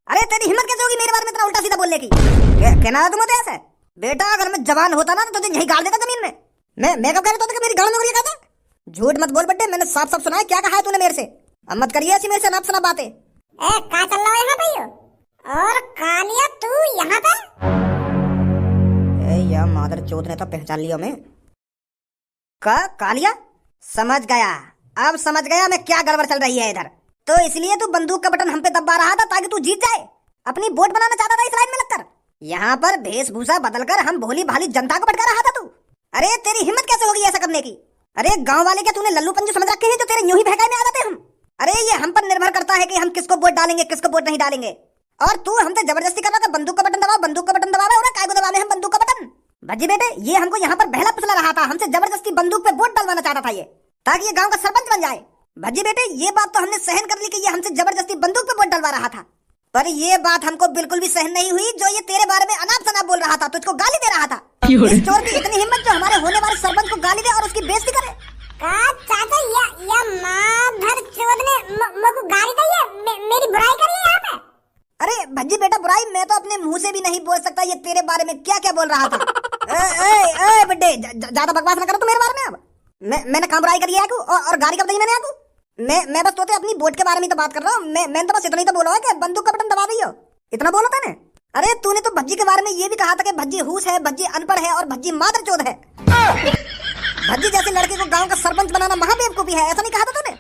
अरे तेरी हिम्मत कैसे होगी मेरे बारे में इतना उल्टा सीधा बोलने की? कहना है तुम्हें ऐसे? बेटा अगर मैं जवान होता ना तो तुझे यहीं गाड़ देता जमीन में। मैं कब कह रहा था कि मेरी गाड़ में कहता? झूठ मत बोल बट्टे, मैंने साफ साफ सुना है क्या कहा है तूने मेरे से। अब मत करिए ऐसी मेरे से अनाप शनाप बातें। क्या चल रहा है यहाँ पे? और कालिया तू यहाँ पे? या मादर चौथ ने तो पहचान लिया मैं। कालिया? समझ गया, अब समझ गया मैं क्या गड़बड़ चल रही है इधर। तो इसलिए तू बंदूक का बटन हम पे दबा रहा था ताकि तू जीत जाए, अपनी वोट बनाना चाहता था इस लाइन में लगकर। यहाँ पर वेशभूषा बदलकर हम भोली भाली जनता को भटका रहा था तू। अरे तेरी हिम्मत कैसे होगी ऐसा करने की? अरे गांव वाले क्या तूने लल्लू पंजू समझ रखे हैं जो तेरे यूं ही बहकाए में आ जाते हम? अरे ये हम पर निर्भर करता है कि हम किसको वोट डालेंगे किसको वोट नहीं डालेंगे। और तू हमसे जबरदस्ती कर रहा था बंदूक का बटन दबाओ, बंदूक का बटन दबाओ। और काय को दबावे हम बंदूक का बटन? भज्जी बेटे ये हमको यहाँ पर बहला फुसला रहा था, हमसे जबरदस्ती बंदूक पे वोट डलवाना चाहता था ये, ताकि ये गांव का सरपंच बन जाए। भज्जी बेटे ये बात तो हमने सहन कर ली कि ये हमसे जबरदस्ती बंदूक पे वोट डलवा रहा था, पर ये बात हमको बिल्कुल भी सहन नहीं हुई जो ये तेरे बारे में अनाप शनाप बोल रहा था, तुझको गाली दे रहा था। इस चोर की इतनी हिम्मत जो हमारे होने वाले सरपंच को गाली दे और उसकी बेइज्जती करे। चाचा या माधर चोद ने मुझको गाली दी है, मेरी बुराई करी है यहाँ पे। अरे भज्जी बेटा बुराई मैं तो अपने मुंह से भी नहीं बोल सकता, ये तेरे बारे में क्या क्या बोल रहा था। ए बड्डे ज्यादा बकवास ना करो तू मेरे बारे में। अब मैंने कहाँ बुराई करी है और गाली कब दी मैंने आपको? मैं बस तोते अपनी वोट के बारे में तो बात कर रहा हूँ। मैं तो बस इतना ही तो बोला है कि बंदूक का बटन दबा दियो, इतना बोला था ने। अरे तूने तो भज्जी के बारे में ये भी कहा था कि भज्जी हुस है, भज्जी अनपढ़ है और भज्जी मादर चोद है। भज्जी जैसे लड़के को गांव का सरपंच बनाना महाबेवकूफी है, ऐसा नहीं कहा था तूने?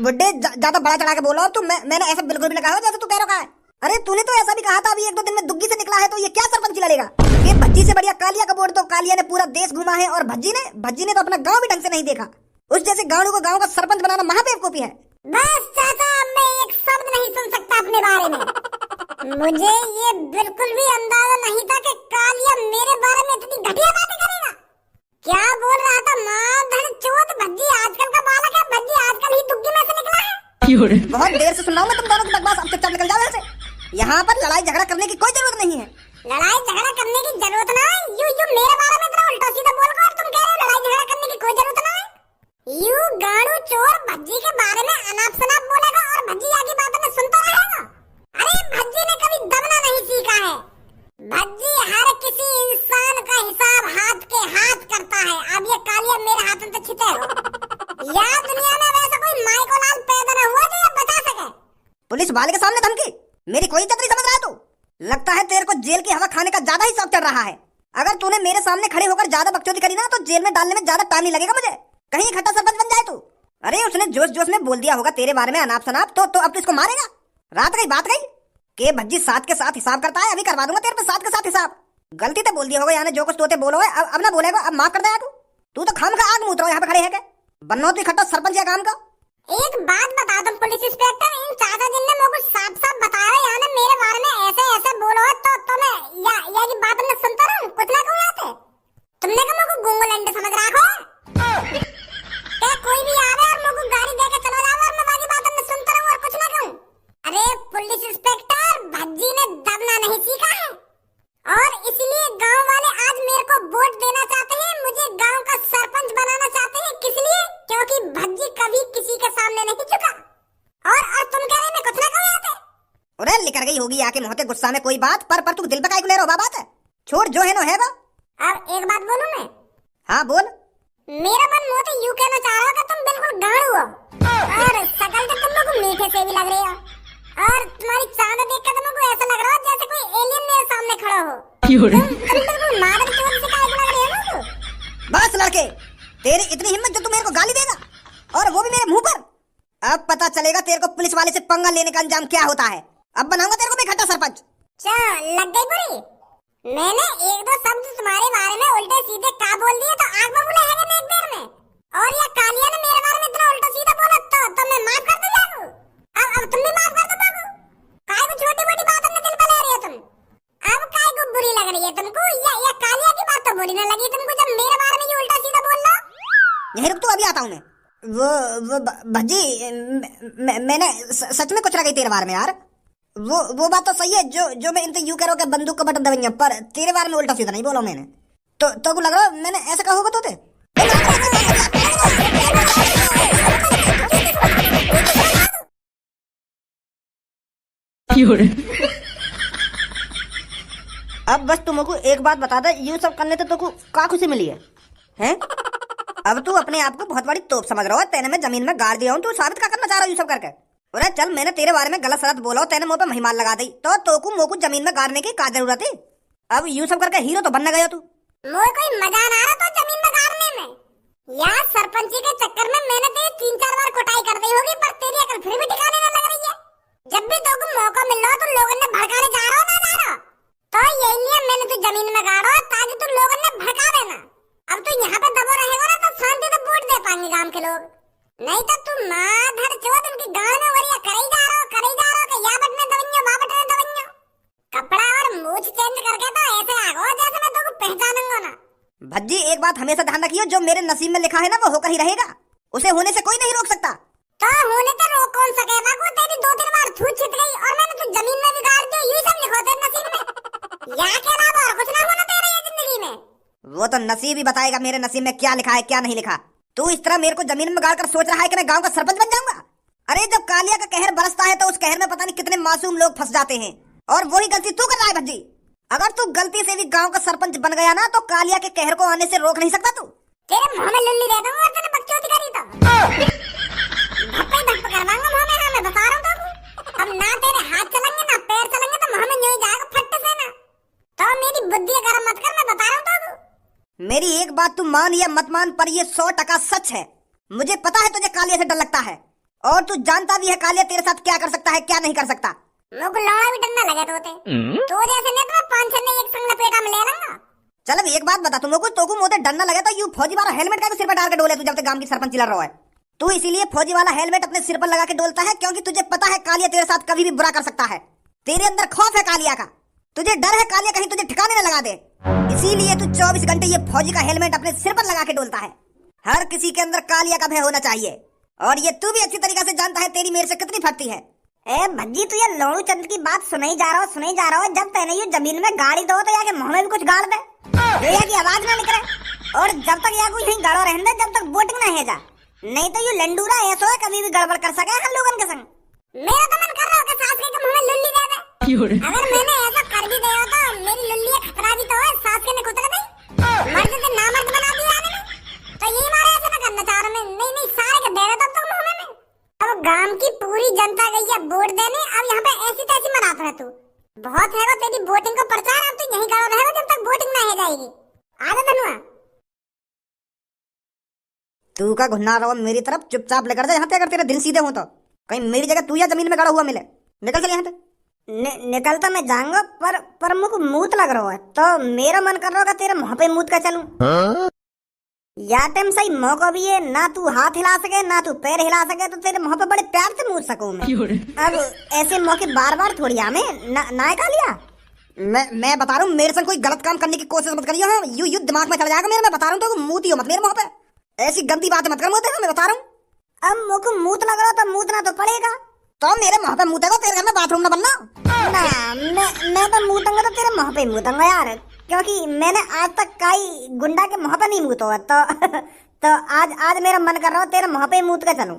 बुड्ढे ज्यादा बड़ा चढ़ा के बोलो तू। मैंने ऐसा बिल्कुल भी नहीं कहा जैसे तू कह रहा है। अरे तूने तो ऐसा भी कहा था अभी 1-2 दिन में दुग्गी से निकला है तो ये क्या सरपंच लड़ेगा? ये भज्जी से बढ़िया कालिया का वोट तो कालिया ने पूरा देश घुमा है और भज्जी ने तो अपना गांव भी ढंग से नहीं देखा। उस जैसे गांव को गांव का सरपंच बनाना महाबेवकूफी है। बस चाचा मैं एक शब्द नहीं सुन सकता अपने बारे में। मुझे ये बिल्कुल भी अंदाजा नहीं था कि कालिया मेरे बारे में इतनी घटिया बातें करेगा। क्या बोल रहा था माधर चोद? भज्जी आजकल का बालक है, भज्जी आजकल ही दुग्गी में से निकला है। बहुत देर से सुन रहा हूँ मैं तुम दोनों की बकवास, अब चुपचाप निकल जाओ ऐसे। यहाँ पर लड़ाई झगड़ा करने की कोई जरूरत नहीं है। लड़ाई झगड़ा करने की जरूरत ना है। यू मेरे बारे में इतना उल्टा सीधा बोल कर तुम कह रहे हो लड़ाई झगड़ा करने की कोई जरूरत ना है। यू गाड़ू चोर भज्जी के बारे में अनाप शनाप बोलेगा और भज्जी आगे बातों में सुनता रहेगा। अरे भज्जी ने कभी दबना नहीं सीखा है। भज्जी हर किसी इंसान का हिसाब हाथ के हाथ करता है। अब ये कालिया मेरे हाथ में तो छिते हो। या दुनिया में वैसा कोई माई को लाल पैदा न हुआ जो ये बचा सके। पुलिस वाले के सामने धमकी? मेरी कोई इज्जत नहीं समझ रहा है तू? लगता है तेरे को जेल की हवा खाने का ज्यादा ही शौक चढ़ रहा है। अगर तूने मेरे सामने खड़े होकर ज्यादा बकचोदी करी ना तो जेल में डालने में ज्यादा टाइम नहीं लगेगा मुझे, कहीं इकट्ठा सरपंच बन जाए तू। अरे उसने जोश जोश में बोल दिया होगा तेरे बारे में अनाप शनाप, तो अब तू इसको मारेगा? रात गई बात गई के भज्जी 7 के साथ हिसाब करता है। अभी करवा दूंगा तेरे पे 7 के साथ हिसाब। गलती तो बोल दिया होगा यानी जो कुछ तोते बोलो है अब ना बोलेगा, अब माफ कर दे तू तो खाम का आग मूत रहा यहाँ पे खड़े है क्या? बनना तो इकट्ठा सरपंच या काम का। एक बात बता दो पुलिस इंस्पेक्टर, इन चाचा जी ने मुझे साफ साफ बताया यानी मेरे बारे में ऐसे ऐसे बोलो तो मैं या की बात मैं सुनता रहूं, कुछ ना कहूं आते। तुमने कहा मुझे गूंगो लंडे समझ रखो क्या? कोई भी आवे और मुझे गाड़ी देके चला जावे और मैं बाकी बातें मैं सुनता रहूं और कुछ ना कहूं? अरे पुलिस इंस्पेक्टर भज्जी ने दबना नहीं सीखा है और इसलिए गांव वाले आज मेरे को वोट देना चाहते हैं, मुझे गांव का सरपंच बनाना चाहते हैं। किस लिए? क्योंकि भज्जी कभी किसी के सामने नहीं झुका। और तुम कह रहे मैं कुछ ना कहूं आते। अरे लिकर गई होगी आके मोहते गुस्सा में कोई बात, पर तू दिल पे काहे को ले रहा बात है? छोड़ जो है नो है वो। अब एक बात बोलूं मैं? हाँ बोल। मेरा मन मोते यूं कहना चाह रहा है कि तुम बिल्कुल गाड़ू हो और शकल तो तुम लोग मीठे से भी लग रही हो और तुम्हारी चांद देख कर तुमको ऐसा लग रहा है जैसे कोई एलियन मेरे सामने खड़ा हो। तुम बिल्कुल मादर चोद से काहे को लग रही हो ना तू? बस लड़के तेरी इतनी हिम्मत जो तू मेरे को गाली देगा और वो भी मेरे मुंह पर? अब पता चलेगा तेरे को पुलिस वाले से पंगा लेने का अंजाम क्या होता है। अब बनाऊंगा तेरे को मैं इकट्ठा सरपंच। लग गई बुरी? मैंने 1-2 शब्द तुम्हारे बारे में उल्टे सीधे का बोल दिए तो आग बबूला है ना एक देर में। और ये कालिया ने मेरे बारे में इतना उल्टा सीधा बोला तो मैं माफ कर दूं जाऊं। अब तुम भी माफ कर दो बाबू। काहे को छोटी-मोटी बात में दिल पे ले रही हो तुम? अब काहे को बुरी लग रही है तुमको? या कालिया की बात तो बुरी ना लगी तुमको जब मेरे बारे में ये उल्टा सीधा बोल रहा? यही रुक तू, अभी आता हूँ मैं। वो भज्जी मैंने सच में कुछ ना कही तेरे बारे में यार। वो बात तो सही है जो मैं इनसे यूं कह रहा हूँ कि बंदूक का बटन दबाएंगे, पर तेरे बारे में उल्टा सीधा नहीं बोला मैंने। तो लग रहा मैंने ऐसा कहा होगा तो अब बस तुम को एक बात बता दे, ये सब करने तो तुमको का खुशी मिली है हैं? अब तू अपने आप को बहुत बड़ी तोप समझ रहा है। तेने मैं जमीन में गाड़ दिया हूँ, तू साबित क्या करना चाह रहा है ये सब करके? अरे चल, मैंने तेरे बारे में गलत सलत बोला, तेने मुंह पे महिमाल लगा दी, तो तोकू मोकू जमीन में गाड़ने की का जरूरत है? अब यूं सब करके हीरो तो बनना गया तू। मोए कोई मजा ना आ रहा तो जमीन में गाड़ने में। यार सरपंची के चक्कर में मैंने तेरी 3-4 बार कुटाई कर दी होगी, पर तेरी अकल फिर भी ठिकाने ना लग रही है। जब भी तुमको मौका मिल रहा तो लोगों ने भड़काने जा रहा हो ना जा रहा, तो यही नहीं मैंने तू जमीन में गाड़ा ताकि तू लोगों ने भड़का देना। अब तू यहाँ पे दबो रहेगा ना तो शांति से वोट दे पाएंगे गांव के लोग, नहीं तो तू माधर चौथ उनकी गांव में वरिया करे जा रहा हो कि या बट में दवन्यो बा बट में दवन्यो। कपड़ा और मूछ चेंज करके तो ऐसे आगो जैसे मैं तुमको पहचानूंगा ना। भज्जी एक बात हमेशा ध्यान रखियो, जो मेरे नसीब में लिखा है ना वो होकर ही रहेगा, उसे होने से कोई नहीं रोक सकता। तो होने तो रोक कौन सकेगा? को तेरी 2-3 बार थूक छिट गई और मैंने तू जमीन में भी गाड़ दिया, यही सब लिखो तेरे नसीब में। या के अलावा और कुछ ना होना तेरे ये जिंदगी में। वो तो नसीब ही बताएगा मेरे नसीब में क्या लिखा है क्या नहीं लिखा। तू इस तरह मेरे को जमीन में गाड़ कर सोच रहा है कि मैं गांव का सरपंच बन जाऊंगा? अरे जब कालिया का कहर बरसता है तो उस कहर में पता नहीं कितने मासूम लोग फंस जाते हैं, और वही गलती तू कर रहा है भज्जी। अगर तू गलती से भी गांव का सरपंच बन गया ना तो कालिया के कहर को आने से रोक नहीं सकता तू। तेरे मुंह में लुल्ली दे दूंगा और तेरे बकचोदी करी तो धप्पे धप्प करवाऊंगा मुंह में। हाँ मैं बता रहा हूं तेको, अब ना तेरे हाथ चलेंगे ना पैर चलेंगे तो मुंह में यूं ही जाएगा फट से ना। तो मेरी बुद्धि गरम मत कर, मैं बता रहा हूं तेको। मेरी एक बात तू मान या मत मान, पर ये 100% सच है। मुझे पता है तुझे कालिया से डर लगता है, और तू जानता भी है कालिया तेरे साथ क्या कर सकता है क्या नहीं कर सकता। मुझको लौड़ा भी डरना लगे तो जैसे नहीं तो मैं 5-6 ने एक संग लपेटा में ले लूंगा। चल अब एक बात बता, तुम लोग को मोते डरना लगे तो यू फौजी वाला हेलमेट का सिर पर डाल के डोले तू जब तक गांव की सरपंच लड़ रहा है। तू इसीलिए फौजी वाला हेलमेट अपने सिर पर लगा के डोलता है क्योंकि तुझे पता है कालिया तेरे साथ कभी भी बुरा कर सकता है। तेरे अंदर खौफ है कालिया का, तुझे डर है कालिया कहीं तुझे ठिकाने न लगा दे, इसीलिए तू 24 घंटे ये फौजी का हेलमेट अपने सिर पर लगा के डोलता है। हर किसी के अंदर कालिया का भय होना चाहिए, और ये तू भी अच्छी तरीके से जानता है तेरी मेरे से कितनी फटती है। ए भज्जी तू ये लोणू चंद की बात सुनाई जा रहा हो। जब तैने ये जमीन में गाड़ी दो तो याके मुंह में भी कुछ गाड़ दे जो या की आवाज ना निकले, और जब तक या कोई यहीं गाड़ो रहने दे जब तक वोटिंग ना है जा, नहीं तो ये लंडूरा ऐसा है कभी भी गड़बड़ कर सके हम लोगन के संग। मेरा तो मन कर रहा है कि सास के मुंह में लुल्ली दे दे। अगर मैंने ऐसा कर भी दिया तो मेरी लुल्ली खतरा भी तो है, सास के ने कुतरा नहीं मर्द से नामर्द बना दिया ने, तो यही मारे ऐसा ना करना चाह रहा मैं। नहीं सारे के दे रहा तब मुंह में। अब गांव की पूरी जनता गई है वोट देने, अब यहाँ पे ऐसी तैसी मनाता है तू। बहुत है वो तेरी वोटिंग को प्रचार, अब तू यहीं खड़ा रहेगा जब तक वोटिंग ना हो जाएगी। आजा धनुआ तू का घुन्ना रहो मेरी तरफ, चुपचाप लेकर जा यहाँ पे। अगर तेरे दिल सीधे हो तो कहीं मेरी जगह तू या जमीन में गड़ा हुआ मिले, निकल चल यहाँ से। निकलता मैं जाऊंगा पर मुझको मूत लग रहा है, तो मेरा मन कर रहा है तेरे मुंह पे मूत का चलूं। या टाइम सही मौका भी है, ना तू हाथ हिला सके ना तू पैर हिला सके, तो तेरे मुंह पे बड़े प्यार से मूत सकूं मैं। अब ऐसे मौके बार बार थोड़ी आमे ना का लिया। मैं बता रहा हूँ मेरे संग कोई गलत काम करने की कोशिश मत करियो। हाँ यू दिमाग में चला जाएगा मेरे। मैं बता रहा हूँ तो मूतियो मत मेरे मुंह पे, ऐसी गंदी बातें मत कर मुझे। मैं बता रहा हूँ अब मुझको मूत लग रहा तो मूतना तो पड़ेगा। तो मेरे मुंह पे मूतेगा, तेरे घर में बाथरूम ना बनना। मैं तो मूतूंगा तो तेरे मुंह पे मूतूंगा यार, क्योंकि मैंने आज तक कई गुंडा के मुंह पे नहीं मूता हुआ, तो आज मेरा मन कर रहा है तेरे मुंह पे मूत के चलूं।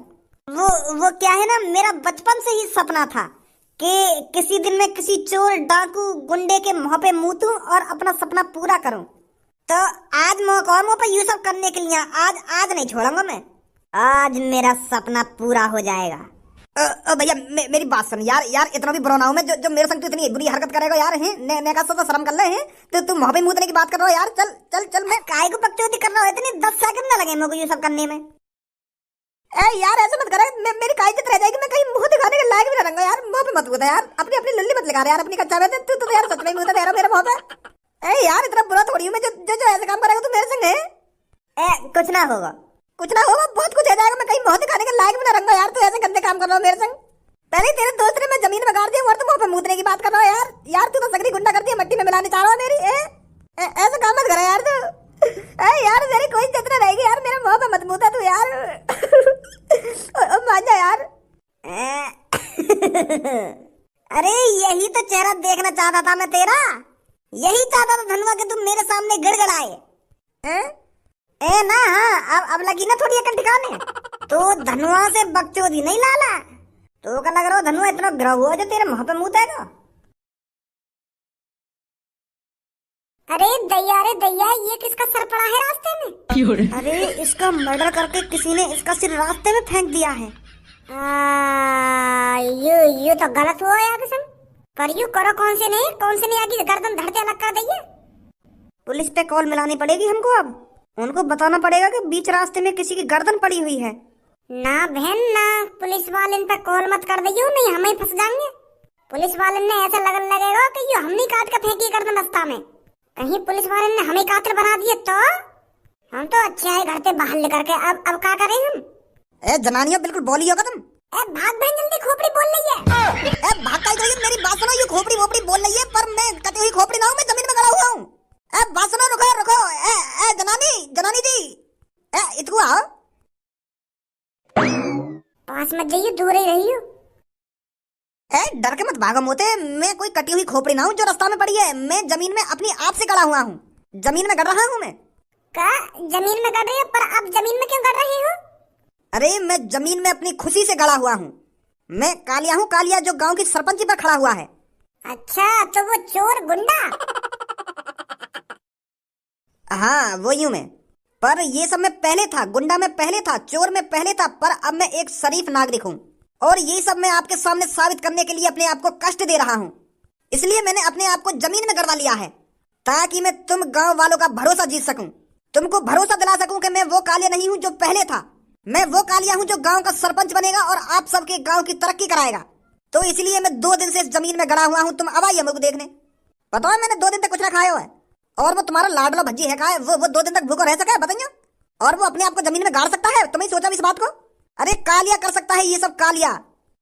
वो क्या है ना, मेरा बचपन से ही सपना था कि किसी दिन मैं किसी चोर डाकू गुंडे के मुंह पे मूतूं और अपना सपना पूरा करूं। तो आज मौका मुंह पे ये सब करने के लिए आज नहीं छोड़ूंगा मैं। आज मेरा सपना पूरा हो जाएगा। भैया मेरी बात सुन यार इतना भी बुरा ना हूं मैं जो मेरे संग तू इतनी बुरी हरकत करेगा यार। हैं ने का तो शर्म कर ले हैं, तो तू मुंह पे मूतने की बात कर रहा हो यार। चल चल चल मैं काय को बकचोदी कर रहा हूं, इतनी 10 सेकंड ना लगे मुझे ये सब करने में। ए यार ऐसे मत कर, मेरी काय इज्जत रह जाएगी, मैं कहीं मुंह दिखाने के लायक भी ना रहूंगा यार। मुंह पे मत मूता यार, अपनी लल्ली मत लगा रहा यार अपनी कच्चा में। तू तो यार सच में मूता दे रहा मेरे मुंह पे। ए यार इतना बुरा थोड़ी हूं मैं जो ऐसे काम करेगा तू मेरे संग है। कुछ ना होगा बहुत कुछ हो जाएगा। मैं कहीं मुंह दिखाने के लायक भी ना रहूंगा यार। तू ऐसे गंदे काम कर रहा है मेरे संग। पहले तेरे दोस्त ने मैं जमीन में गाड़ दिया और तू मुंह पे मूतने की बात कर रहा है यार तू तो सगरी गुंडा कर दिया, मट्टी में मिलाने चाह रहा है मेरी। ऐसा काम मत करा यार तू। यार मेरी कोई इज्जत नहीं रहेगी यार, मेरे मुंह पे मत मूता तू यार। मान जा यार। अरे यही तो चेहरा देखना चाहता था मैं तेरा, यही चाहता था धनुआ कि तुम मेरे सामने गिड़गिड़ाए। ना हाँ अब लगी ना थोड़ी अकल ठिकाने। तो धनुआ से बकचोदी नहीं लाला, तो क्या लग रहा हो धनुआ इतना ग्रह हुआ जो तेरे मुंह पे मूतेगा। अरे दैया ये किसका सर पड़ा है रास्ते में? अरे इसका मर्डर करके किसी ने इसका सिर रास्ते में फेंक दिया है। यू तो गलत हुआ यार कसम। पर यू करो कौन से नहीं आगे गर्दन धड़ते अलग कर दइए। पुलिस पे कॉल मिलानी पड़ेगी हमको। अब उनको बताना पड़ेगा कि बीच रास्ते में किसी की गर्दन पड़ी हुई है। ना बहन ना, पुलिस वाले पे कॉल मत कर दियो, नहीं हम ही फंस जाएंगे। पुलिस वाले ने ऐसा लगेगा कि ये हमने काट के फेंकी गर्दन रास्ता में। कहीं पुलिस वाले ने हमें कातिल बना दिए तो हम तो अच्छे है घर से बाहर लेकर के। अब क्या करें हम? ए जनानियों बिल्कुल बोली होगा तुम। ए भाग बहन जल्दी, खोपड़ी बोल रही है। ए भाग का इधर, मेरी बात सुनो। ये खोपड़ी वोपड़ी बोल रही है पर मैं कटी हुई खोपड़ी ना हूँ, मैं जमीन में गड़ा हुआ हूँ। ए बात सुनो, रुको। ए जनानी जी, ए इतको आओ। पास मत जाइए, दूर ही रहियो। ए डर के मत भागो मोते, मैं कोई कटी हुई खोपड़ी ना हूँ जो रास्ता में पड़ी है। मैं जमीन में अपनी आप से गड़ा हुआ हूँ, जमीन में गड़ रहा हूँ मैं। का जमीन में गड़ रही हो? पर आप जमीन में क्यों गड़ रही हो? अरे मैं जमीन में अपनी खुशी से गड़ा हुआ हूँ। मैं कालिया हूँ, कालिया जो गांव की सरपंची पर खड़ा हुआ है। अच्छा तो वो चोर गुंडा? हाँ वो यूं मैं। पर ये सब मैं पहले था, गुंडा में पहले था, चोर में पहले था, पर अब मैं एक शरीफ नागरिक हूँ। और ये सब मैं आपके सामने साबित करने के लिए अपने आप को कष्ट दे रहा हूँ। इसलिए मैंने अपने आप को जमीन में गड़वा लिया है, ताकि मैं तुम गांव वालों का भरोसा जीत सकूं, तुमको भरोसा दिला सकूं कि मैं वो कालिया नहीं हूं जो पहले था। मैं वो कालिया हूं जो गांव का सरपंच बनेगा और आप सबके गांव की तरक्की कराएगा। तो इसलिए मैं 2 दिन से इस जमीन में गड़ा हुआ हूं। तुम अब आइए मुझको देखने। पता है मैंने 2 दिन तक कुछ ना खाया हुआ है। और वो तुम्हारा लाडला भज्जी है, का वो 2 दिन तक भूखा रह सका है बताइए? और वो अपने आप को जमीन में गाड़ सकता है? तुम्हें सोचा इस बात को? अरे कालिया कर सकता है ये सब, कालिया।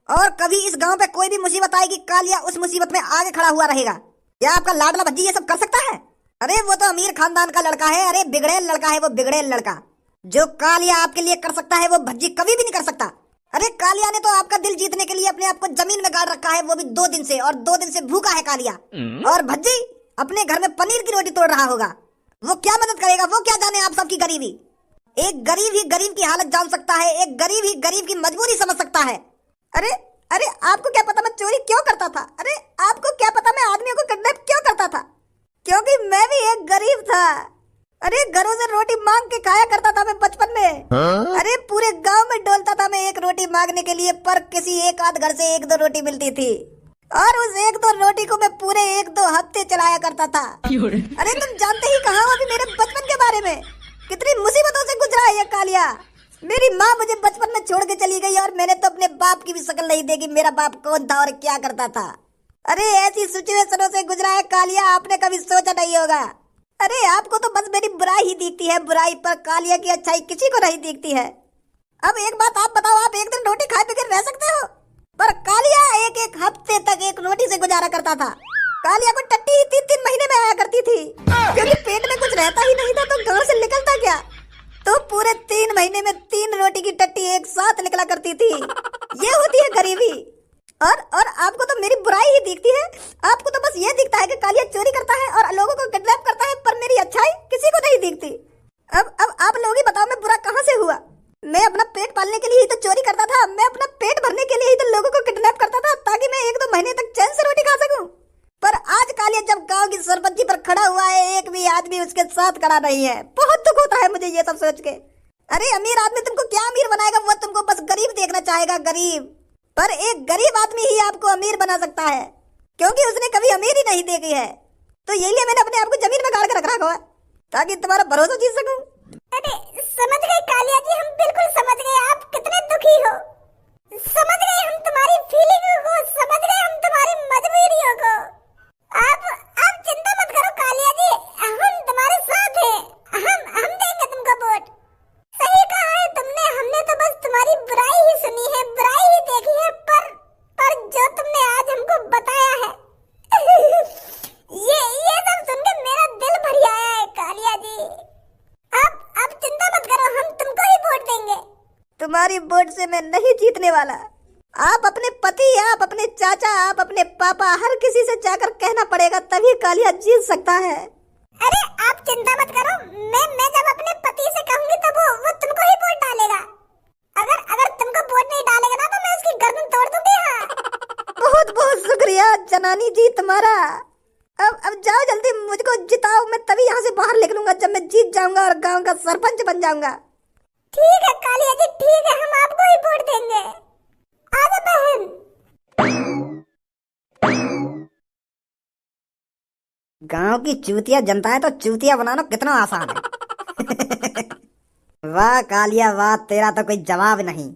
और कभी इस गांव पे कोई भी मुसीबत आएगी, कालिया उस मुसीबत में आगे खड़ा हुआ रहेगा। क्या आपका लाडला भज्जी ये सब कर सकता है? अरे वो तो अमीर खानदान का लड़का है। अरे बिगड़ेल लड़का है वो, बिगड़ेल लड़का। जो कालिया आपके लिए कर सकता है वो भज्जी कभी भी नहीं कर सकता। अरे कालिया ने तो आपका दिल जीतने के लिए अपने आप को जमीन में गाड़ रखा है, वो भी 2 दिन से। और 2 दिन से भूखा है कालिया। और भज्जी अपने घर में पनीर की रोटी तोड़ रहा होगा। वो क्या मदद करेगा? वो क्या जाने आप सबकी गरीबी। एक गरीब ही गरीब की हालत जान सकता है, एक गरीब ही गरीब की मजबूरी समझ सकता है। अरे आपको क्या पता मैं चोरी क्यों करता था? अरे आपको क्या पता मैं आदमियों को किडनैप क्यों करता था? क्योंकि मैं भी एक गरीब था। अरे घरों से रोटी मांग के खाया करता था मैं बचपन में। अरे पूरे गांव में डोलता था मैं एक रोटी मांगने के लिए, पर किसी एक आध घर से 1-2 रोटी मिलती थी। और उस 1-2 रोटी को मैं पूरे 1-2 हफ्ते चलाया करता था। अरे तुम जानते ही कहाँ हो अभी मेरे बचपन के बारे में। कितनी मुसीबतों से गुजरा है ये कालिया। मेरी माँ मुझे बचपन में छोड़ के चली गई और मैंने तो अपने बाप की भी शक्ल नहीं देखी, मेरा बाप कौन था और क्या करता था। अरे ऐसी सिचुएशनों से गुजरा है कालिया, आपने कभी सोचा नहीं होगा। अरे आपको तो बस मेरी बुराई ही दिखती है, बुराई, पर कालिया की अच्छाई किसी को नहीं दिखती है। अब एक बात आप बताओ, आप एक दिन रोटी खाए बगैर रह सकते हो? पर कालिया एक हफ्ते तक एक रोटी से गुजारा करता था। कालिया को टट्टी ही 3-3 महीने में आया करती थी, क्योंकि पेट में कुछ रहता ही नहीं था तो गांव से निकलता क्या। तो पूरे 3 महीने में 3 रोटी की टट्टी एक साथ निकला करती थी। ये होती है गरीबी। और आपको तो मेरी बुराई ही दिखती है। आपको तो बस ये दिखता है कि कालिया चोरी करता है और लोगों को किडनैप करता है, पर मेरी अच्छाई किसी को नहीं दिखती। अब आप लोग ही बताओ मैं बुरा कहाँ से हुआ? मैं अपना पेट पालने के लिए ही तो चोरी करता था। मैं अपना पेट भरने के लिए ही तो लोगों को किडनैप करता था, ताकि मैं 1-2 महीने तक चैन से रोटी खा सकूं। पर आज कालिया जब गांव की सरपंची पर खड़ा हुआ है, एक भी आदमी उसके साथ खड़ा नहीं है। बहुत दुख होता है मुझे ये सब सोच के। अरे अमीर आदमी तुमको क्या अमीर बनाएगा? वो तुमको बस गरीब देखना चाहेगा, गरीब। पर एक गरीब आदमी ही आपको अमीर बना सकता है, क्योंकि उसने कभी अमीर ही नहीं देखी है। तो यही लिए मैंने अपने आप को जमीन में गाड़ के रख रखा है, ताकि तुम्हारा भरोसा जीत सकूं। अरे समझ गए कालिया जी, हम बिल्कुल समझ गए आप कितने दुखी हो। समझ गए हम तुम्हारी फीलिंगों को, समझ गए हम तुम्हारी मजबूरियों को। आप चिंता मत करो कालिया जी, हम तुम्हारे साथ हैं। हम देंगे तुमको वोट। सही कहा है तुमने, हमने तो बस तुम्हारी बुराई ही सुनी है, बुराई ही देखी है, पर जो तुमने आज हमको बताया है ये सब सुन के मेरा दिल भर आया है कालिया जी। अब चिंता मत करो, हम तुमको ही वोट देंगे। तुम्हारी वोट से मैं नहीं जीतने वाला। आप अपने पति, आप अपने चाचा, आप अपने पापा, हर किसी से जाकर कहना पड़ेगा, तभी कालिया जीत सकता है। अरे आप चिंता मत करो, मैं जब अपने पति से कहूंगी तो वो तुमको ही वोट डालेगा। अगर तुमको वोट नहीं डालेगा ना तो मैं उसकी गर्दन तोड़ दूंगी। हाँ बहुत बहुत शुक्रिया जनानी जी तुम्हारा। अब जाओ जल्दी, मुझको जिताओ, मैं तभी यहाँ से बाहर निकलूंगा जब मैं जीत जाऊंगा और गांव का सरपंच बन जाऊंगा। ठीक है कालिया जी, ठीक है, हम आपको ही वोट देंगे। आजा बहन। गांव की चूतिया जनता है तो चूतिया बनाना कितना आसान है। वाह कालिया वाह, तेरा तो कोई जवाब नहीं।